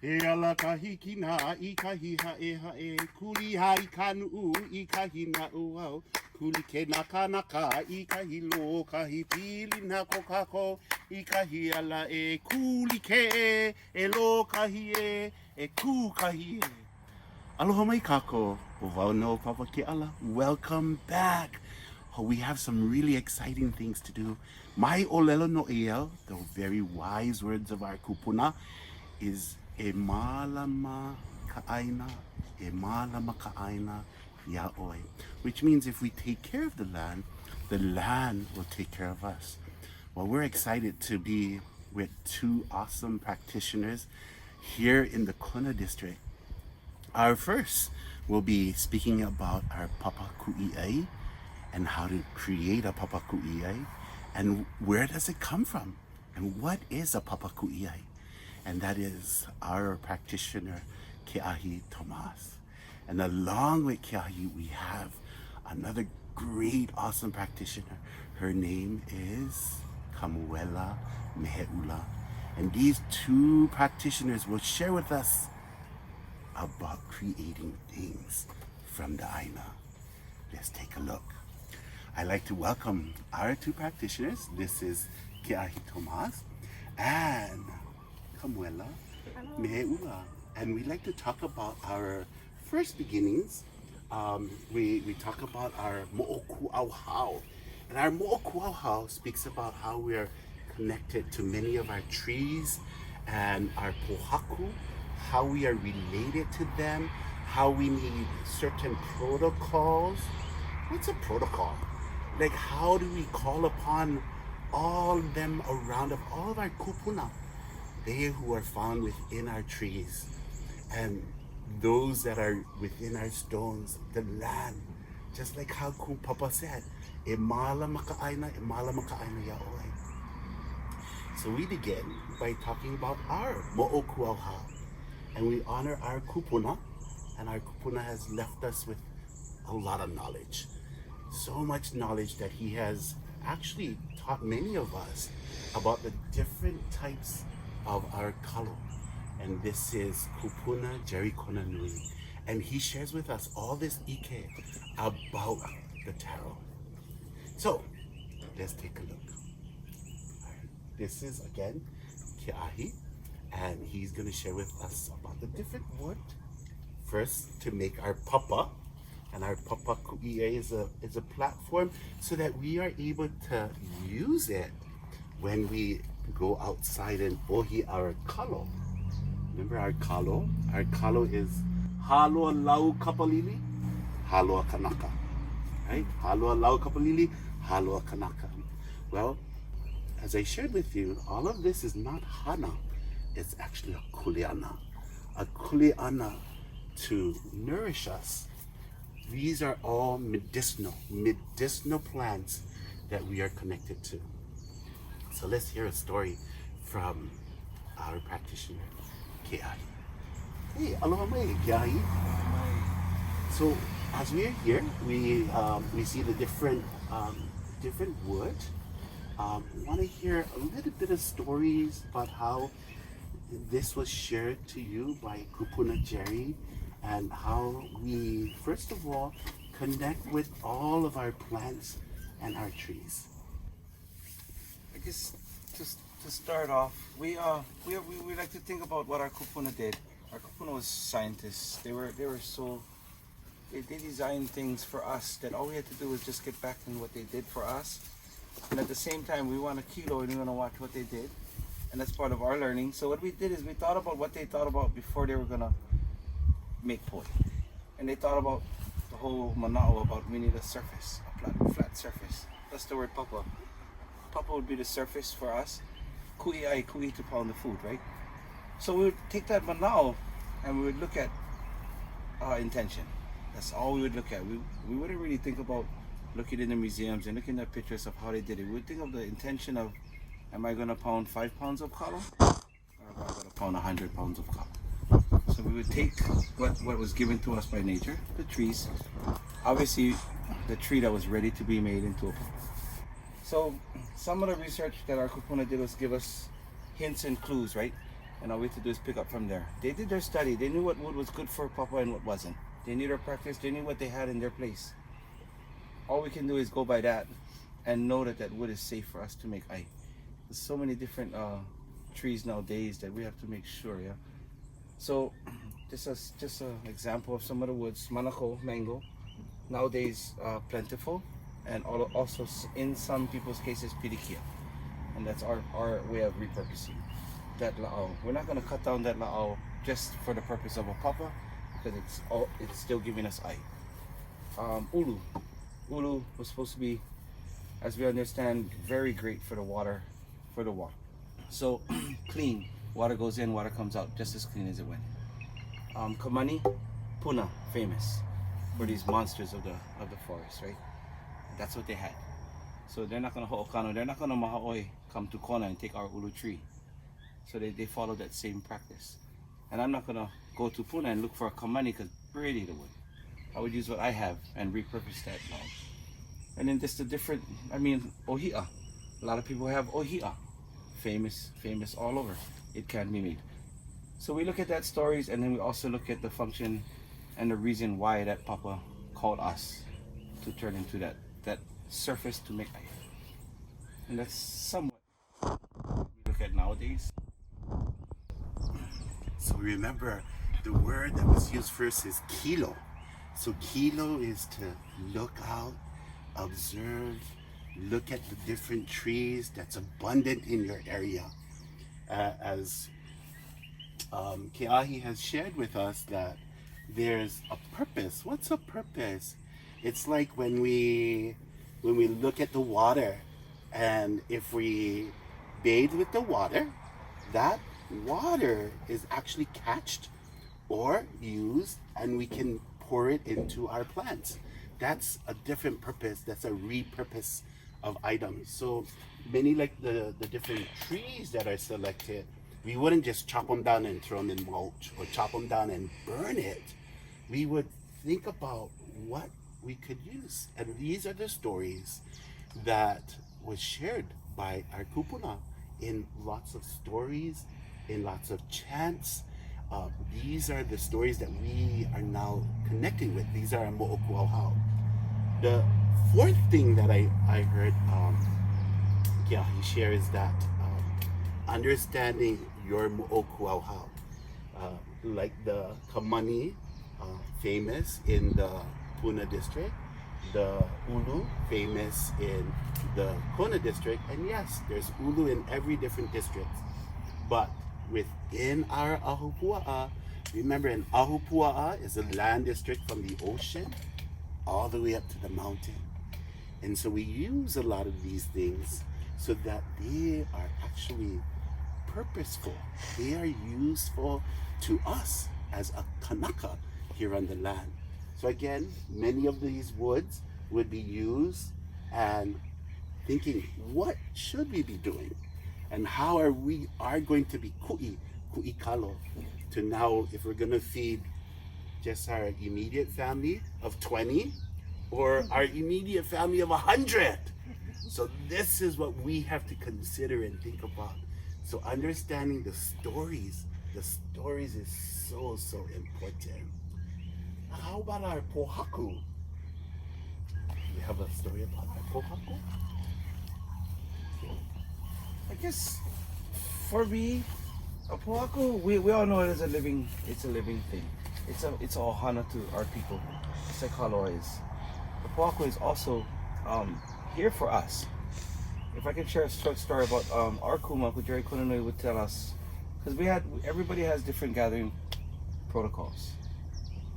He ala kahikina I kahi hae hae. Kuli hai kanu I kahi na uau. Kuli ke naka naka I kahi lo kahi pili na kokako I kahi ala e kuli ke e lo kahi e ku kahi e. Aloha mai kako, o no papa ke ala. Welcome back. Oh, we have some really exciting things to do. Mai olelo no ea, the very wise words of our kupuna, is e malama ka'aina, e malama ka'aina ya'oi, which means if we take care of the land will take care of us. Well, we're excited to be with two awesome practitioners here in the Kona district. Our first will be speaking about our Pōhaku and how to create a Pōhaku and where does it come from and what is a Pōhaku, and that is our practitioner Ke'ahi Tomas. And along with Ke'ahi we have another great awesome practitioner. Her name is Kamuela Mehe'ula, and these two practitioners will share with us about creating things from the Aina. Let's take a look. I'd like to welcome our two practitioners. This is Ke'ahi Tomas and Kamuela Mehe'ula. And we'd like to talk about our first beginnings. We talk about our mo'oku'auhau. And our mo'oku'auhau speaks about how we are connected to many of our trees and our Pōhaku, how we are related to them, how we need certain protocols. What's a protocol? Like, how do we call upon all of them around of all of our kupuna, they who are found within our trees and those that are within our stones, the land, just like how Papa said, e mala maka'aina ya'oi. So we begin by talking about our mo'oku'auhau. And we honor our kupuna, and our kupuna has left us with a lot of knowledge. So much knowledge that he has actually taught many of us about the different types of our kalo. And this is Kupuna Jerry Konanui. And he shares with us all this ike about the tarot. So, let's take a look. This is, again, Ke'ahi. And he's going to share with us about the different wood. First, to make our papa. And our Pōhaku is a platform so that we are able to use it when we go outside and ohi our kalo. Remember our kalo? Our kalo is haloa lau kapalili, haloa kanaka. Right? Haloa lau kapalili, haloa kanaka. Well, as I shared with you, all of this is not hana. It's actually a kuleana to nourish us. These are all medicinal plants that we are connected to. So let's hear a story from our practitioner, Ke'ahi. Hey, aloha mai, Ke'ahi. So as we are here, we see the different wood. We want to hear a little bit of stories about how this was shared to you by Kupuna Jerry, and how we, first of all, connect with all of our plants and our trees. I guess just to start off, we like to think about what our kupuna did. Our kupuna was scientists. They designed things for us that all we had to do was just get back to what they did for us. And at the same time, we want to kilo and we want to watch what they did. And that's part of our learning. So what we did is we thought about what they thought about before they were gonna make poi. And they thought about the whole manao, about we need a surface, a flat surface. That's the word papa. Papa would be the surface for us. Kuʻi to pound the food, right? So we would take that manao and we would look at our intention. That's all we would look at. We wouldn't really think about looking in the museums and looking at pictures of how they did it. We would think of the intention of, am I going to pound 5 pounds of kalo? Or am I going to pound 100 pounds of kalo? So we would take what was given to us by nature, the trees, obviously the tree that was ready to be made into a papa. So some of the research that our kupuna did was give us hints and clues, right? and all we have to do is pick up from there. They did their study. They knew what wood was good for Papa and what wasn't. They knew their practice. They knew what they had in their place. All we can do is go by that and know that that wood is safe for us to make ai. There's so many different trees nowadays that we have to make sure, yeah. So just an example of some of the woods. Manako, mango, nowadays plentiful, and also in some people's cases pirikia, and that's our way of repurposing that la'au. We're not going to cut down that la'au just for the purpose of a papa, because it's still giving us ai. Ulu was supposed to be, as we understand, very great for the water, so clean. Water goes in, water comes out, just as clean as it went. Kamani, Puna, famous for these monsters of the forest, right? That's what they had. So they're not gonna ho'okano, they're not gonna mahaoi come to Kona and take our ulu tree. So they follow that same practice. And I'm not gonna go to Puna and look for a kamani because pretty the wood. I would use what I have and repurpose that now. And then just the different, ohia. A lot of people have ohia. Famous all over. It can be made. So we look at that stories, and then we also look at the function and the reason why that Papa called us to turn into that surface to make ai. And that's somewhat we look at nowadays. So remember, the word that was used first is kilo. So kilo is to look out, observe, look at the different trees that's abundant in your area. As Keahi has shared with us that there's a purpose. What's a purpose? It's like when we look at the water, and if we bathe with the water, that water is actually catched or used, and we can pour it into our plants. That's a different purpose. That's a repurpose of items. So many, like the different trees that are selected, we wouldn't just chop them down and throw them in mulch or chop them down and burn it. We would think about what we could use. And these are the stories that was shared by our kupuna in lots of stories, in lots of chants. These are the stories that we are now connecting with. These are our mo'okuauhau. The fourth thing that I heard Keahi share is that understanding your mo'okuauhau, like the Kamani, famous in the Puna district, the Ulu, famous in the Kona district, and yes, there's Ulu in every different district. But within our Ahupua'a, remember, an Ahupua'a is a land district from the ocean all the way up to the mountain. And so we use a lot of these things so that they are actually purposeful. They are useful to us as a Kanaka here on the land. So again, many of these woods would be used and thinking, what should we be doing? And how are we going to be ku'i kalo, to now, if we're gonna feed just our immediate family of 20 or our immediate family of 100. So this is what we have to consider and think about. So understanding the stories is so important. How about our Pōhaku? We have a story about our Pōhaku? I guess for me, a Pōhaku, we all know it is a living thing. It's a ohana to our people. It's like Halo is. The Pōhaku is also here for us. If I can share a short story about our kuma, Jerry Kunanui would tell us, because everybody has different gathering protocols.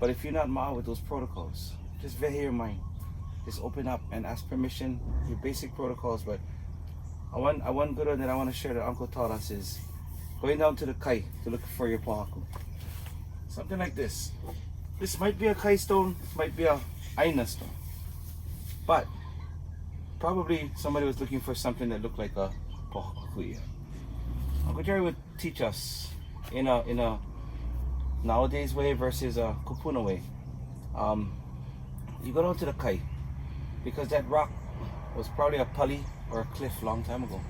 But if you're not ma'a with those protocols, just vehe your mind. Just open up and ask permission, your basic protocols. But one good one that I want to share that Uncle taught us is going down to the kai to look for your Pōhaku. Something like this. This might be a kai stone, might be a aina stone. But probably somebody was looking for something that looked like a Pōhaku. Uncle Jerry would teach us in a nowadays way versus a kupuna way. You go down to the kai because that rock was probably a pali or a cliff long time ago,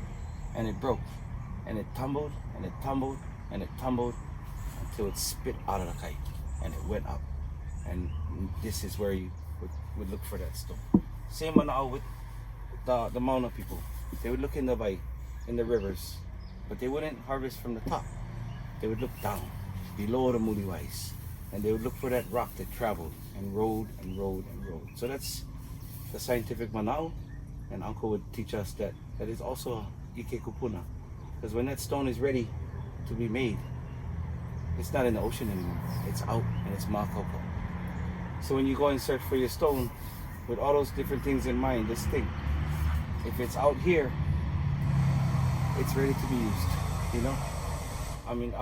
and it broke, and it tumbled, and it tumbled, and it tumbled until it spit out of the kai, and it went up. And this is where you would look for that stone. Same one now with the Mauna people. They would look in the bay, in the rivers, but they wouldn't harvest from the top. They would look down, below the muliwais, and they would look for that rock that traveled and rode and rode and rode. So that's the scientific manao, and Uncle would teach us that is also ike kupuna. Because when that stone is ready to be made, it's not in the ocean anymore. It's out and it's makoko. So when you go and search for your stone, with all those different things in mind, just think, if it's out here, it's ready to be used, you know? I mean,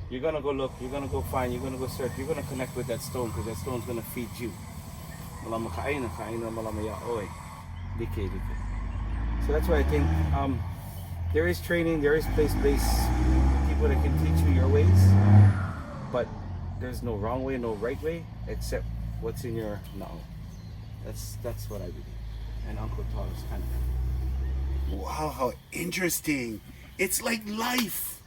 you're gonna go look, you're gonna go find, you're gonna go search, you're gonna connect with that stone, because that stone's gonna feed you. Malama kaina, malama ya oe. Dike. So that's why I think there is training, there is place-based people that can teach you your ways, but there's no wrong way, no right way, except what's in your now. That's what I believe. And Uncle taught us kind of. Wow, how interesting. It's like life.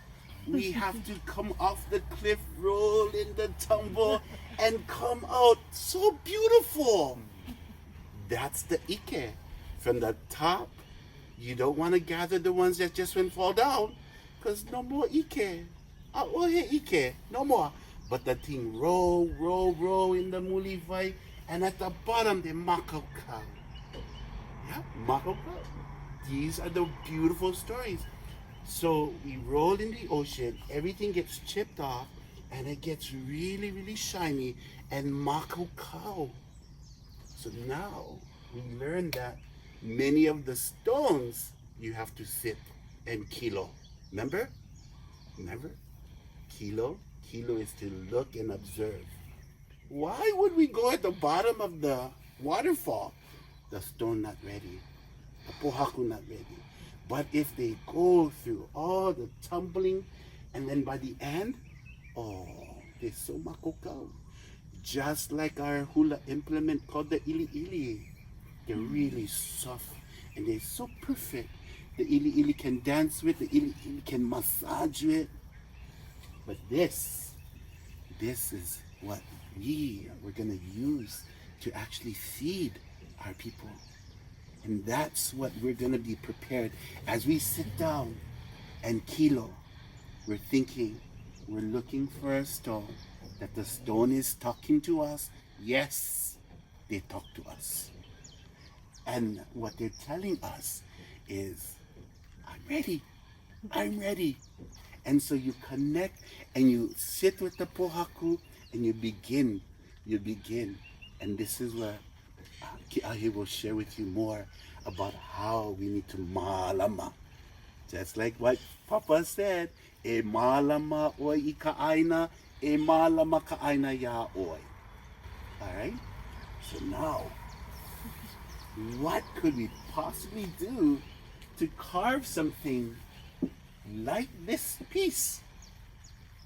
We have to come off the cliff, roll in the tumble, and come out so beautiful. That's the ike. From the top, you don't want to gather the ones that just went fall down, because no more ike. Ike, no more. But the thing roll in the mulivai, and at the bottom, the makau cow. Yeah, makau cow. These are the beautiful stories. So we roll in the ocean, everything gets chipped off, and it gets really, really shiny, and makau cow. So now we learn that many of the stones you have to sit and kilo. Remember? Kilo is to look and observe. Why would we go at the bottom of the waterfall? The stone not ready. The Pōhaku not ready. But if they go through all the tumbling, and then by the end, they're so makokau. Just like our hula implement called the ili. They're really soft and they're so perfect. The ili can dance with, the ili can massage with. But this is what we're gonna use to actually feed our people. And that's what we're gonna be prepared. As we sit down and kilo, we're thinking, we're looking for a stone, that the stone is talking to us. Yes, they talk to us. And what they're telling us is, I'm ready. And so you connect and you sit with the Pōhaku and you begin. And this is where Ki'ahi will share with you more about how we need to mālama. Just like what Papa said, e mālama oi I ka aina, e mālama ka aina ya oi. Alright? So now, what could we possibly do to carve something like this piece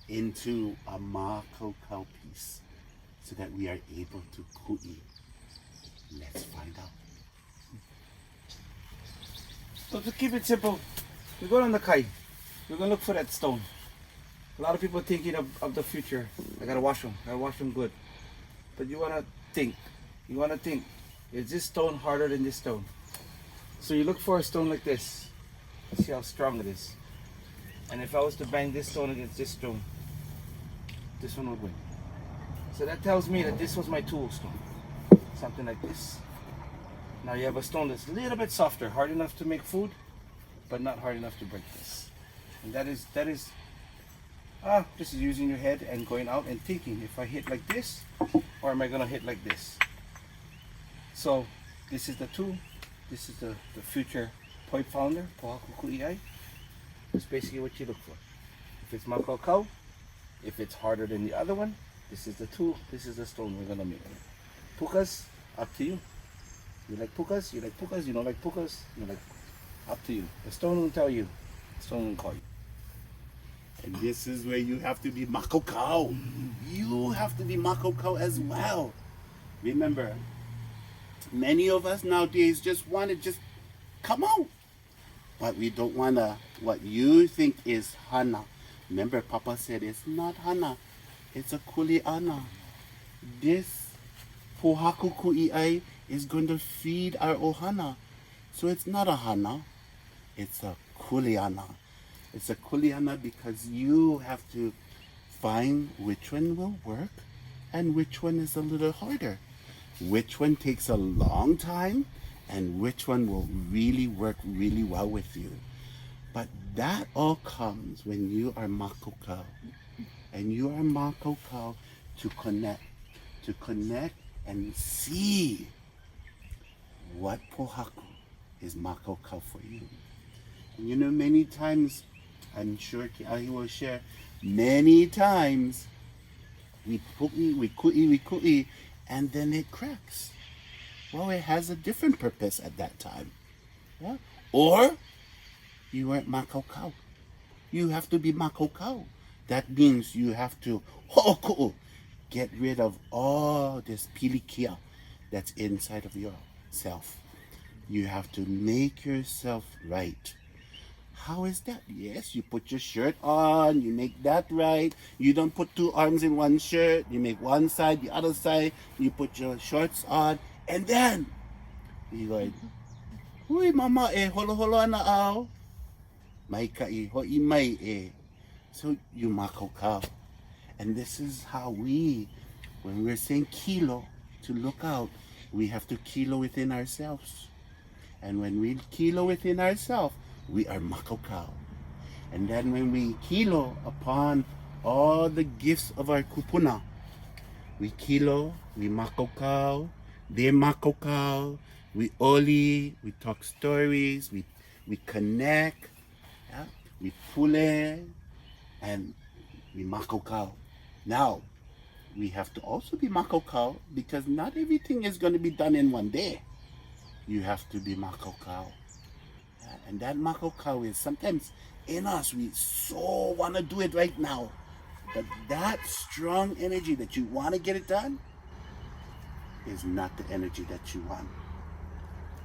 into a makokau piece so that we are able to ku'i? Let's find out. So to keep it simple, we go on the kai. We're gonna look for that stone. A lot of people thinking of the future. I gotta wash them good. But you wanna think, is this stone harder than this stone? So you look for a stone like this. See how strong it is. And if I was to bang this stone against this stone, this one would win. So that tells me that this was my tool stone. Something like this. Now you have a stone that's a little bit softer, hard enough to make food, but not hard enough to break this. And that is just using your head and going out and thinking, if I hit like this, or am I gonna hit like this? So this is the tool. This is the future point founder, Pōhaku Kuʻi. That's basically what you look for. If it's makokau, if it's harder than the other one, this is the tool, this is the stone we're gonna make. Pukas, up to you. You like pukas, you don't like pukas, you like, up to you. The stone will tell you, the stone will call you. And this is where you have to be makokau. You have to be makokau as well. Remember, many of us nowadays just want to just come out. But we don't want to, what you think is hana, Remember, Papa said it's not hana, it's a kuleana. This Pōhaku Kuʻi is going to feed our ohana. So it's not a hana, it's a kuleana. It's a kuleana because you have to find which one will work and which one is a little harder. Which one takes a long time and which one will really work really well with you. But that all comes when you are makokau. And you are makokau to connect and see what Pōhaku is makokau for you. And you know, many times, I'm sure Ki'ahi will share, many times we ku'i, and then it cracks. Well, it has a different purpose at that time. Yeah? Or you weren't makokau. You have to be makokau. That means you have to get rid of all this pilikia that's inside of yourself. You have to make yourself right. How is that? Yes, you put your shirt on, you make that right. You don't put two arms in one shirt. You make one side, the other side. You put your shorts on, and then you go, hui mama e holo holo ana au. Mai kai hoi mai e. So you makokau. And this is how we, when we're saying kilo, to look out, we have to kilo within ourselves. And when we kilo within ourselves, we are makokau. And then when we kilo upon all the gifts of our kupuna, we kilo, we makokau, they makokau, we oli, we talk stories, we connect, yeah? We pule, and we makokau. Now, we have to also be makokau because not everything is going to be done in one day. You have to be makokau. And that makokau is sometimes in us, we so want to do it right now. But that strong energy that you want to get it done is not the energy that you want.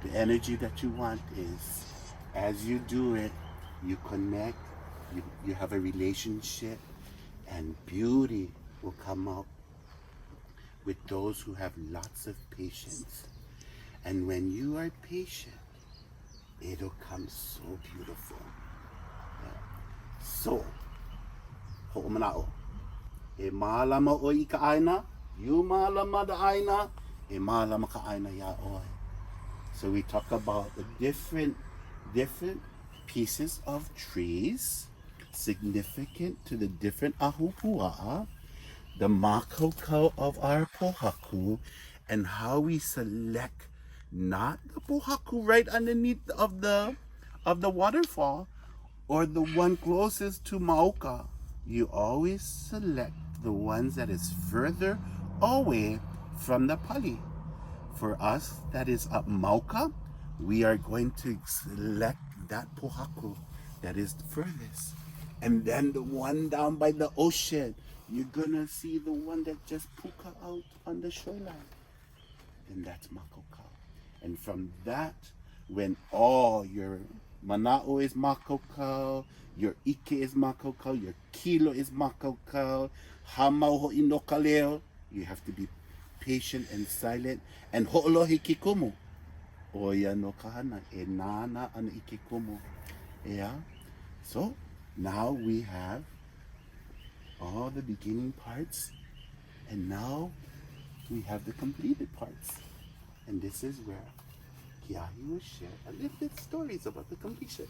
The energy that you want is as you do it, you connect, you have a relationship, and beauty will come out with those who have lots of patience. And when you are patient, it'll come so beautiful. Yeah. So, ho'omana'o. E mālama o I ka aina, you mālama da aina, e mālama ka aina ya oi. So we talk about the different pieces of trees, significant to the different ahupua'a, the makokau of our Pōhaku, and how we select not the Pōhaku right underneath of the waterfall or the one closest to Mauka. You always select the ones that is further away from the pali. For us, that is up Mauka, we are going to select that Pōhaku that is the furthest. And then the one down by the ocean, you're gonna see the one that just puka out on the shoreline. And that's makokau. And from that, when all your mana'o is makokau, your ike is makokau, your kilo is makokau, hamau ho'i no ka leo, you have to be patient and silent, and ho'olohi kikumu. Oia no kahana, e nana ana ike kumu. Yeah? So, now we have all the beginning parts, and now we have the completed parts. And this is where Kiahi will share a little bit stories about the completion.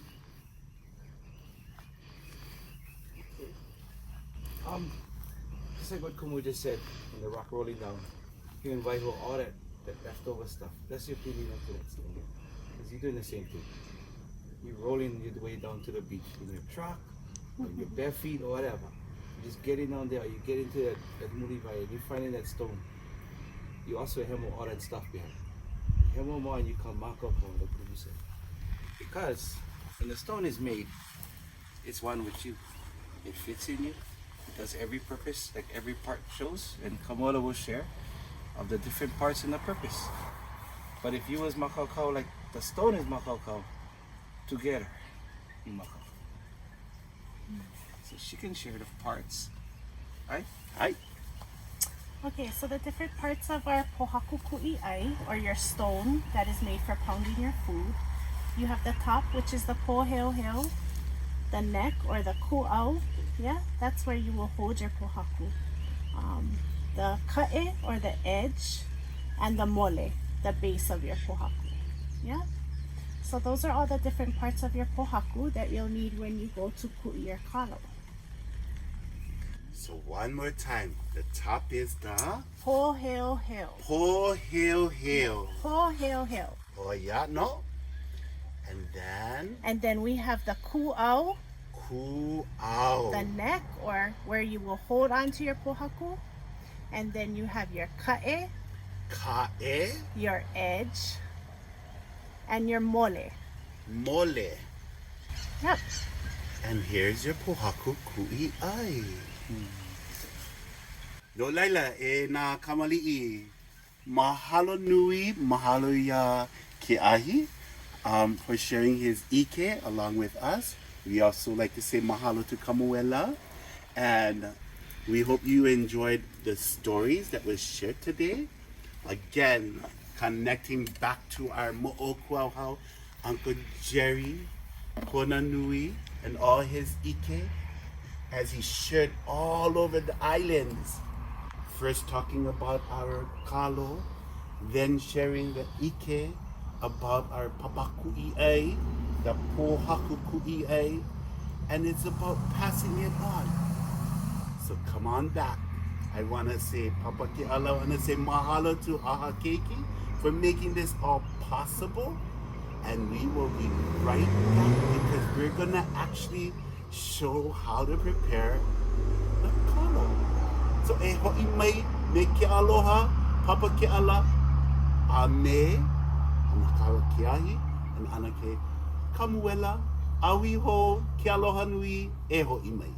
Just like what Kumu just said, when the rock rolling down, you invite all that leftover stuff. That's your feeling to that stone. Because you're doing the same thing. You're rolling your way down to the beach in your truck, or your bare feet, or whatever. You just get in down there, you get into that mulivai, you find that stone. You also hemo all that stuff behind. Hemo more and you come mark up on the Kumu said. Because when the stone is made, it's one with you. It fits in you. It does every purpose, like every part shows, and Kamola will share of the different parts and the purpose. But if you was makokau like the stone is makokau, together, you makokau. So she can share the parts. Right? Ai. Okay, so the different parts of our Pōhaku Kuʻi, or your stone that is made for pounding your food. You have the top, which is the pōheo, the neck or the kuʻau, yeah, that's where you will hold your Pōhaku. The kaʻe or the edge, and the mole, the base of your Pōhaku, yeah. So those are all the different parts of your Pōhaku that you'll need when you go to Kuʻi or Kalo. So one more time. The top is the Pōheo. Pōheo. Pōheo. Oh yeah, no? And then we have the kuʻau, Kuʻau. the neck, or where you will hold on to your Pōhaku. And then you have your kaʻe, Kaʻe. your edge, and your mole. Mole. Yep. And here's your Pōhaku Kuʻi. No laila, e nā kamali'i. Mahalo nui, mahalo ya ke ahi for sharing his ike along with us. We also like to say mahalo to Kamuela. And we hope you enjoyed the stories that was shared today. Again, connecting back to our mo'okuauhau, Uncle Jerry, Kona Nui, and all his ike as he shared all over the islands. First talking about our kalo, then sharing the ike about our papaku'i, the Pōhaku ku'i, and it's about passing it on. So come on back. I want to say Papa Ke'ala, I want to say mahalo to Aha Keiki for making this all possible. And we will be right back because we're going to actually show how to prepare the kalo. So e ho'i mai me ke aloha, Papa Ke'ala, a me, ana kawa ke ahi, and ana ke Kamuela, awi ho, ke aloha nui, e ho'i mai.